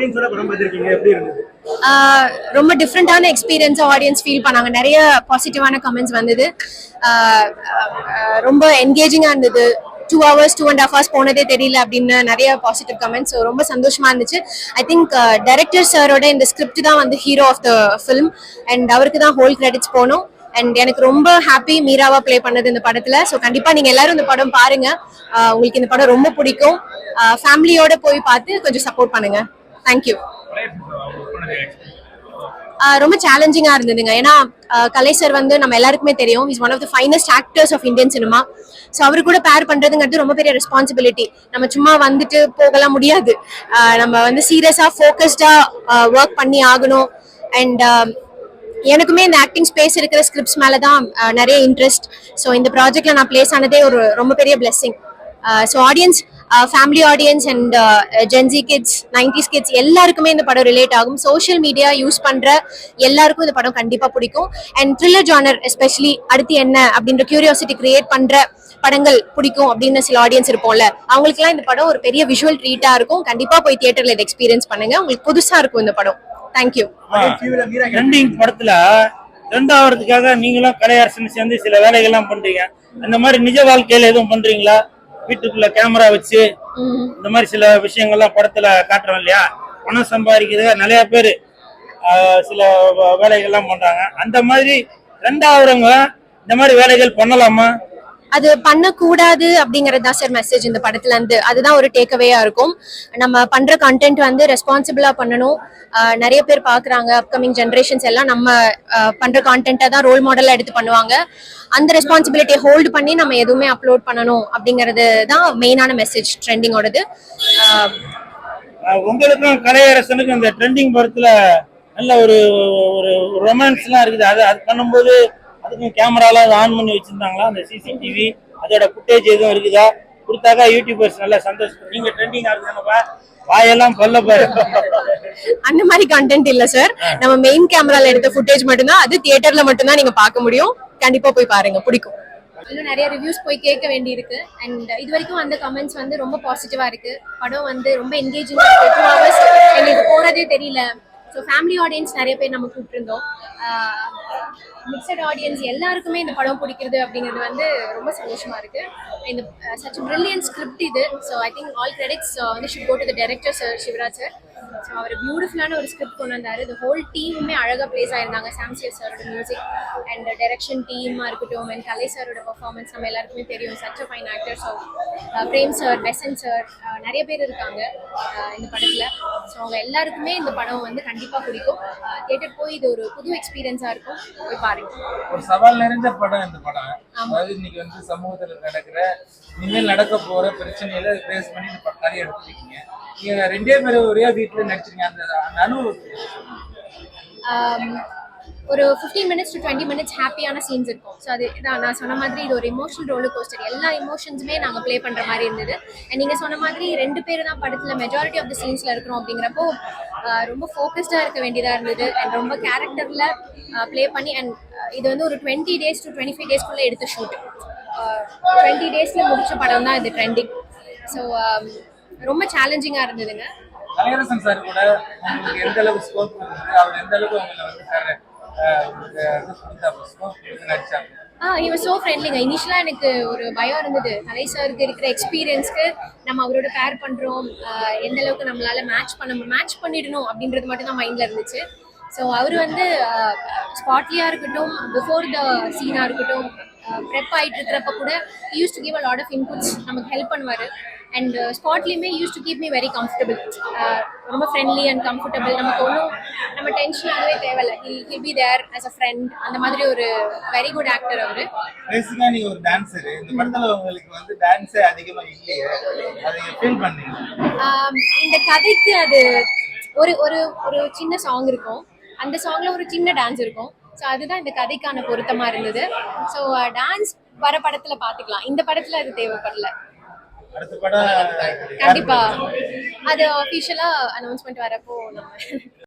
ஆடியன்ஸோட படம் பார்த்திருக்கீங்க, எப்படி இருந்தது? ரொம்ப டிஃப்ரெண்டான எக்ஸ்பீரியன்ஸ் ஆடியன்ஸ் ஃபீல் பண்ணாங்க. நிறைய பாசிட்டிவான கமெண்ட்ஸ் வந்தது. ரொம்ப என்கேஜிங்கா இருந்தது. 2 hours 2.5 hours போனதே தெரியல அப்படின்னு நிறைய பாசிட்டிவ் கமெண்ட்ஸ். ரொம்ப சந்தோஷமா இருந்துச்சு. ஐ திங்க் டைரக்டர் சாரோட இந்த ஸ்கிரிப்ட் தான் வந்து hero of the film and அவருக்கு தான் ஹோல் கிரெடிட்ஸ் போனோம். அண்ட் எனக்கு ரொம்ப ஹாப்பி மீராவா ப்ளே பண்ணது இந்த படத்துல. ஸோ கண்டிப்பா நீங்க எல்லாரும் இந்த படம் பாருங்க. உங்களுக்கு இந்த படம் ரொம்ப பிடிக்கும். ஃபேமிலியோட போய் பார்த்து கொஞ்சம் சப்போர்ட் பண்ணுங்க. தேங்க்யூ. ரொம்ப சேலஞ்சிங்கா இருந்ததுங்க. ஏன்னா கலை சார் வந்து நம்ம எல்லாருக்குமே தெரியும், is one of the finest actors of Indian cinema. So அவரு கூட பேர் பண்றதுங்கிறது ரொம்ப பெரிய ரெஸ்பான்சிபிலிட்டி. நம்ம சும்மா வந்துட்டு போகலாம் முடியாது. நம்ம வந்து சீரியஸா ஃபோக்கஸ்டா ஒர்க் பண்ணி ஆகணும். அண்ட் எனக்குமே இந்த ஆக்டிங் ஸ்பேஸ் இருக்கிற ஸ்கிரிப்ட்ஸ் மேல தான் நிறைய இன்ட்ரெஸ்ட். ஸோ இந்த ப்ராஜெக்ட்ல நான் பிளேஸ் ஆனதே ஒரு ரொம்ப பெரிய blessing. So audience, family audience and Gen Z kids, 90s kids எல்லாருக்குமே இந்த படம் ரிலேட் ஆகும். சோஷியல் மீடியா யூஸ் பண்ற எல்லாருக்கும் இந்த படம் கண்டிப்பா பிடிக்கும். அண்ட் த்ரில்லர் ஜானர் எஸ்பெஷலி அடுத்து என்ன அப்படின்ற கியூரியாசிட்டி கிரியேட் பண்ற படங்கள் பிடிக்கும் அப்படின்னு சில ஆடியன்ஸ் இருப்போம்ல, அவங்களுக்குலாம் இந்த படம் ஒரு பெரிய விஷுவல் ட்ரீட்டா இருக்கும். கண்டிப்பா போய் தியேட்டர்ல இதை எக்ஸ்பீரியன்ஸ் பண்ணுங்க. உங்களுக்கு புதுசா இருக்கும் இந்த படம். தேங்க்யூ. ட்ரெண்டிங் படத்துல ரெண்டாவதுக்காக நீங்களும் கலையரசன் சேர்ந்து சில வேலைகள்லாம் பண்றீங்க. அந்த மாதிரி நிஜ வாழ்க்கையில எதுவும் பண்றீங்களா? வீட்டுக்குள்ள கேமரா வச்சு இந்த மாதிரி சில விஷயங்கள்லாம் படத்துல காட்டுறோம் இல்லையா? பணம் சம்பாதிக்கிறது நிறைய பேர் சில வேலைகள்லாம் பண்றாங்க. அந்த மாதிரி ரெண்டாவதுங்க இந்த மாதிரி வேலைகள் பண்ணலாமா? அது பண்ணக்கூடாது அப்படிங்கறது தான் சார் மெசேஜ் இந்த படத்துல இருந்து. அதுதான் ஒரு டேக்அவேயா இருக்கும். நம்ம பண்ற கண்டென்ட் வந்து ரெஸ்பான்சிபிளா பண்ணணும். நிறைய பேர் பாக்குறாங்க, அப்கமிங் ஜெனரேஷன்ஸ் எல்லாம் நம்ம பண்ற கான்டென்ட்டை தான் ரோல் மாடலா எடுத்து பண்ணுவாங்க. அந்த ரெஸ்பான்சிபிலிட்டியை ஹோல்டு பண்ணி நம்ம எதுவுமே அப்லோட் பண்ணணும் அப்படிங்கிறது தான் மெயினான மெசேஜ் ட்ரெண்டிங்கோடது. உங்களுக்கும் கலையரசனுக்கும் இந்த ட்ரெண்டிங் படத்துல நல்ல ஒரு ஒரு ரொமான்ஸ் எல்லாம் இருக்குது. அது பண்ணும்போது அதுக்கும் கேமராலாம் ஆன் பண்ணி வச்சிருந்தாங்களா? அந்த சிசிடிவி அதோட ஃபுட்டேஜ் எதுவும் இருக்குதா? கொடுத்தாக்கா யூடியூபர்ஸ் நல்லா சந்தோஷம். நீங்க ட்ரெண்டிங் ஆகுதுப்பா, வாயெல்லாம் கொல்ல பாரு. அந்த மாதிரி கண்டென்ட் இல்ல சார். நம்ம மெயின் கேமரால எடுத்த ஃபுட்டேஜ் மட்டும்தான். அது தியேட்டர்ல மட்டும்தான் நீங்க பார்க்க முடியும். கண்டிப்பா போய் பாருங்க, பிடிக்கும். இன்னும் நிறைய ரிவ்யூஸ் போய் கேட்க வேண்டி இருக்கு. அண்ட் இது வரைக்கும் அந்த கமெண்ட்ஸ் வந்து ரொம்ப பாசிட்டிவா இருக்கு. படம் வந்து ரொம்ப என்கேஜிங்கா இருக்கு. 2 hours எங்களுக்கு போறதே தெரியல. ஸோ ஃபேமிலி ஆடியன்ஸ் நிறைய பேர் நம்ம கூப்பிட்டுருந்தோம். மிக்சட் ஆடியன்ஸ் எல்லாருக்குமே இந்த படம் பிடிக்கிறது அப்படிங்கிறது வந்து ரொம்ப சந்தோஷமா இருக்கு. இந்த சச் பிரில்லியன்ட் ஸ்கிரிப்ட் இது. So I think all credits வந்து should go to the director sir, Shivaraj sir. So அவர் பியூட்டிஃபுல்லான ஒரு ஸ்கிரிப்ட் கொண்டு வந்தாரு. தி ஹோல் டீமுமே அழகாக பிளேஸ் ஆயிருந்தாங்க. சாம்சியர் சாரோட மியூசிக் அண்ட் டைரக்ஷன் டீமாக இருக்கட்டும், அண்ட் கலை சாரோட பர்ஃபார்மன்ஸ் நம்ம எல்லாருக்குமே தெரியும். Such a fine actor. So Prem sir, பெசன் சார், நிறைய பேர் இருக்காங்க இந்த படத்தில். ஸோ அவங்க எல்லாருக்குமே இந்த படம் வந்து கண்டிப்பாக பிடிக்கும். தியேட்டர் போய் இது ஒரு புது எக்ஸ்பீரியன்ஸாக இருக்கும். போய் பாருங்க. ஒரு சவால் நிறைஞ்ச படம் இந்த படம். அதாவது இன்னைக்கு வந்து சமூகத்தில் நடக்கிற இனிமேல் நடக்க போற பிரச்சனையில பேஸ் பண்ணி இந்த நிறைய எடுத்துருக்கீங்க. நீங்க 2 பேரும் ஒரே வீட்டுல நடிச்சிருக்கீங்க. அந்த அனுபவம் ஒரு 15 minutes to 20 minutes ஹாப்பியான சீன்ஸ் இருக்கும். ஸோ அது நான் சொன்ன மாதிரி இது ஒரு இமோஷனல் ரோலர் கோஸ்டர். எல்லா இமோஷன்ஸுமே நாங்கள் ப்ளே பண்ணுற மாதிரி இருந்தது. அண்ட் நீங்கள் சொன்ன மாதிரி 2 பேர் தான் படத்தில் மெஜாரிட்டி ஆஃப் த சீன்ஸில் இருக்கிறோம். அப்படிங்கிறப்போ ரொம்ப ஃபோக்கஸ்டாக இருக்க வேண்டியதாக இருந்தது. அண்ட் ரொம்ப கேரக்டரில் ப்ளே பண்ணி. அண்ட் இது வந்து ஒரு 20 days to 25 daysக்குள்ளே எடுத்த ஷூட். 20 daysல முடிச்ச படம் தான் இது ட்ரெண்டிங். ஸோ ரொம்ப சேலஞ்சிங்காக இருந்ததுங்க. கலையரசன் சார் கூட உங்களுக்கு எந்த அளவுக்கு ஸ்கோப் இருந்தது? அவர் எந்த அளவுக்கு உங்களை வந்து sir he was so friendly. இனிஷியலா எனக்கு ஒரு பயம் இருந்தது. கலை சாருக்கு இருக்கிற எக்ஸ்பீரியன்ஸ்க்கு நம்ம அவரோட பேர் பண்றோம், எந்த அளவுக்கு நம்மளால மேட்ச் பண்ணிடணும் அப்படின்றது மட்டும் தான் மைண்ட்ல இருந்துச்சு. ஸோ அவர் வந்து ஸ்பாட்லியா இருக்கட்டும், பிஃபோர் த சீனா இருக்கட்டும், ப்ரெப் ஆகிட்டு இருக்கிறப்ப கூட use to give a lot of inputs, நமக்கு ஹெல்ப் பண்ணுவார். அண்ட் ஸ்பாட்லேயுமே use to keep me very comfortable. ரொம்ப ஃப்ரெண்ட்லி அண்ட் கம்ஃபர்டபுள். நமக்கு ஒன்றும் நம்ம டென்ஷன் ஆகவே தேவையில்லை. He'll be there as a friend. அந்த மாதிரி ஒரு வெரி குட் ஆக்டர் அவர். பேசிக்கா நீங்க ஒரு டான்சர். இந்த படத்துல உங்களுக்கு வந்து டான்ஸே அதிகமா இல்லையே, அதை ஃபீல் பண்ணீங்க? இந்த கதைக்கு அது ஒரு ஒரு ஒரு சின்ன சாங் இருக்கும். அந்த சாங்ல ஒரு சின்ன டான்ஸ் இருக்கும். ஸோ அதுதான் இந்த கதைக்கான பொருத்தமா இருந்தது. ஸோ டான்ஸ் வர படத்துல பாத்துக்கலாம். இந்த படத்துல அது தேவைப்படல. அடுத்த படம் கண்டிப்பா அது ஆஃபிஷியலா அனௌன்ஸ்மெண்ட் வரப்போ நம்ம